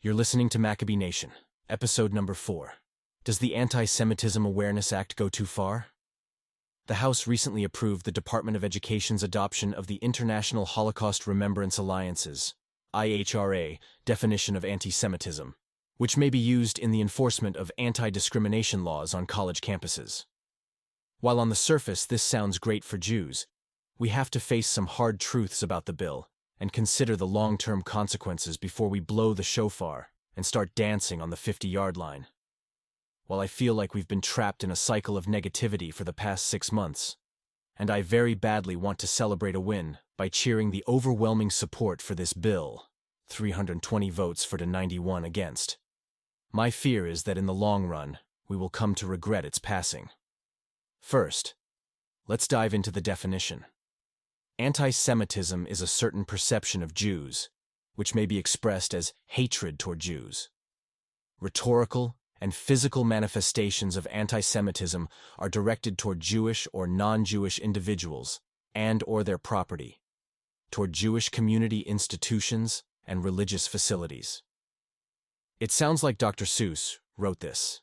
You're listening to Maccabee Nation, episode number 4. Does the Anti-Semitism Awareness Act go too far? The House recently approved the Department of Education's adoption of the International Holocaust Remembrance Alliance's IHRA definition of anti-Semitism, which may be used in the enforcement of anti-discrimination laws on college campuses. While on the surface this sounds great for Jews, we have to face some hard truths about the bill and consider the long-term consequences before we blow the shofar and start dancing on the 50-yard line. While I feel like we've been trapped in a cycle of negativity for the past 6 months, and I very badly want to celebrate a win by cheering the overwhelming support for this bill, 320 votes for to 91 against, my fear is that in the long run, we will come to regret its passing. First, let's dive into the definition. Anti-Semitism is a certain perception of Jews, which may be expressed as hatred toward Jews. Rhetorical and physical manifestations of anti-Semitism are directed toward Jewish or non-Jewish individuals and/or their property, toward Jewish community institutions and religious facilities. It sounds like Dr. Seuss wrote this.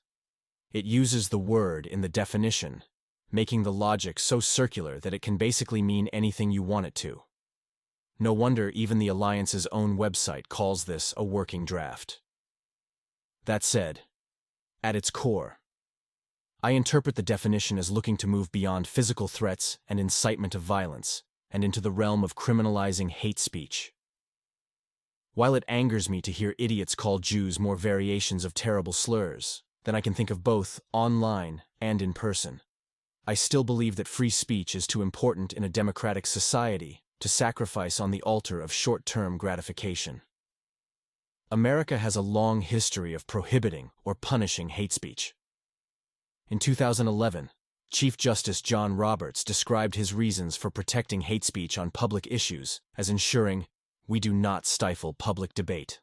It uses the word in the definition, making the logic so circular that it can basically mean anything you want it to. No wonder even the Alliance's own website calls this a working draft. That said, at its core, I interpret the definition as looking to move beyond physical threats and incitement of violence and into the realm of criminalizing hate speech. While it angers me to hear idiots call Jews more variations of terrible slurs than I can think of both online and in person, I still believe that free speech is too important in a democratic society to sacrifice on the altar of short-term gratification. America has a long history of prohibiting or punishing hate speech. In 2011, Chief Justice John Roberts described his reasons for protecting hate speech on public issues as ensuring we do not stifle public debate.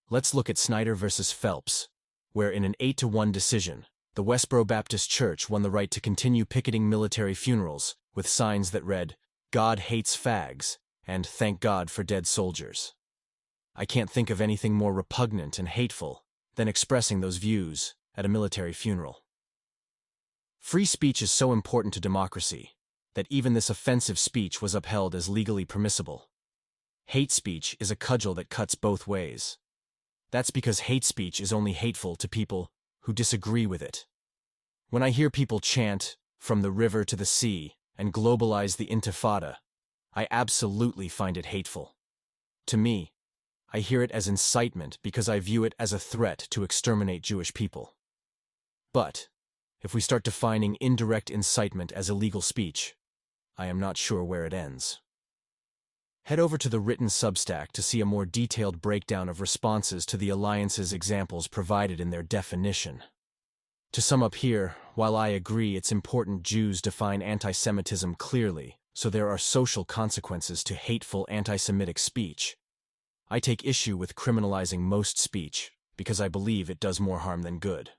Let's look at Snyder versus Phelps, where in an 8-1 decision, the Westboro Baptist Church won the right to continue picketing military funerals with signs that read, "God hates fags," and "Thank God for dead soldiers." I can't think of anything more repugnant and hateful than expressing those views at a military funeral. Free speech is so important to democracy that even this offensive speech was upheld as legally permissible. Hate speech is a cudgel that cuts both ways. That's because hate speech is only hateful to people who disagree with it. When I hear people chant, "From the river to the sea," and globalize the Intifada, I absolutely find it hateful. To me, I hear it as incitement because I view it as a threat to exterminate Jewish people. But, if we start defining indirect incitement as illegal speech, I am not sure where it ends. Head over to the written Substack to see a more detailed breakdown of responses to the Alliance's examples provided in their definition. To sum up here, while I agree it's important Jews define anti-Semitism clearly so there are social consequences to hateful anti-Semitic speech, I take issue with criminalizing most speech because I believe it does more harm than good.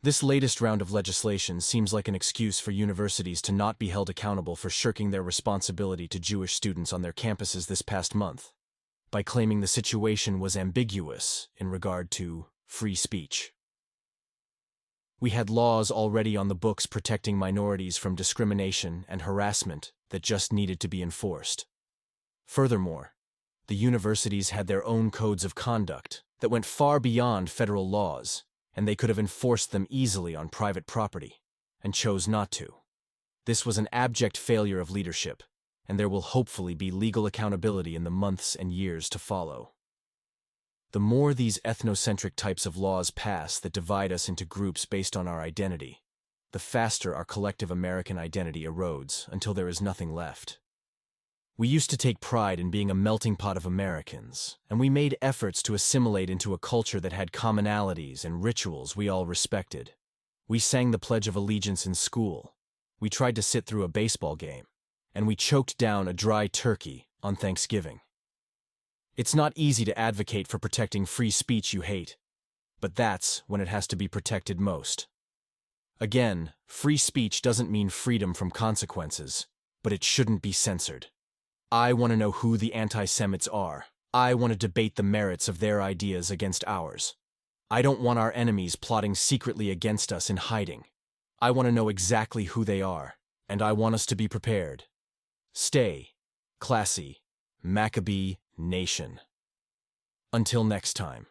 This latest round of legislation seems like an excuse for universities to not be held accountable for shirking their responsibility to Jewish students on their campuses this past month, by claiming the situation was ambiguous in regard to free speech. We had laws already on the books protecting minorities from discrimination and harassment that just needed to be enforced. Furthermore, the universities had their own codes of conduct that went far beyond federal laws, and they could have enforced them easily on private property, and chose not to. This was an abject failure of leadership, and there will hopefully be legal accountability in the months and years to follow. The more these ethnocentric types of laws pass that divide us into groups based on our identity, the faster our collective American identity erodes until there is nothing left. We used to take pride in being a melting pot of Americans, and we made efforts to assimilate into a culture that had commonalities and rituals we all respected. We sang the Pledge of Allegiance in school, we tried to sit through a baseball game, and we choked down a dry turkey on Thanksgiving. It's not easy to advocate for protecting free speech you hate, but that's when it has to be protected most. Again, free speech doesn't mean freedom from consequences, but it shouldn't be censored. I want to know who the anti-Semites are. I want to debate the merits of their ideas against ours. I don't want our enemies plotting secretly against us in hiding. I want to know exactly who they are, and I want us to be prepared. Stay classy, Maccabee Nation. Until next time.